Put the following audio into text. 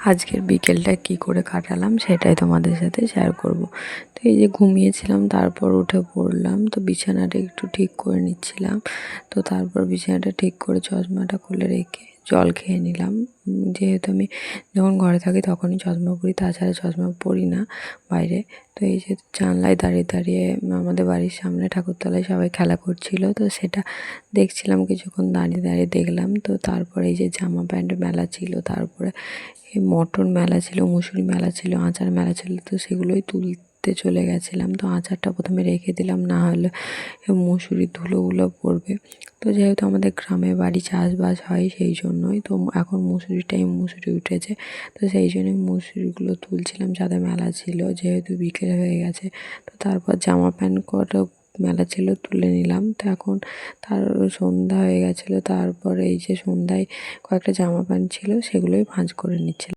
আজকের বিকেলটা কি করে কাটালাম সেটাই তোমাদের সাথে শেয়ার করব। তো এই যে ঘুমিয়েছিলাম, তারপর উঠে পড়লাম, তো বিছানাটা একটু ঠিক করে নিচ্ছিলাম। তো তারপর বিছানাটা ঠিক করে চশমাটা খুলে রেখে জল খেয়ে নিলাম। যেহেতু আমি যখন ঘরে থাকি তখনই চশমা পরি, তাছাড়া চশমা পরি না বাইরে। তো এই যে জানলায় দাঁড়িয়ে দাঁড়িয়ে আমাদের বাড়ির সামনে ঠাকুরতলায় সবাই খেলা করছিল, তো সেটা দেখছিলাম, কিছুক্ষণ দাঁড়িয়ে দাঁড়িয়ে দেখলাম। তো তারপরে এই যে জামা প্যান্টের মেলা ছিল, তারপরে এই মটর মেলা ছিল, মুসুরি মেলা ছিল, আচার মেলা ছিল, তো সেগুলোই তুলতে চলে গেছিলাম। তো আচারটা প্রথমে রেখে দিলাম, না হলে মুসুরির ধুলোগুলো পড়বে। তো যেহেতু আমাদের গ্রামে বাড়ি চাষবাস হয় সেই জন্যই, তো এখন মুসুরির টাইম, মুসুরি উঠেছে, তো সেই জন্যই মুসুরিগুলো তুলছিলাম। যাতে মেলা ছিল, যেহেতু বিকেল হয়ে গেছে, তো তারপর জামা প্যান্ট কটা মেলা ছিল তুলে নিলাম। তো এখন তার সন্ধ্যা হয়ে গেছিলো, তারপরে এই যে সন্ধ্যায় কয়েকটা জামা প্যান্ট ছিল সেগুলোই ভাঁজ করে নিচ্ছিলাম।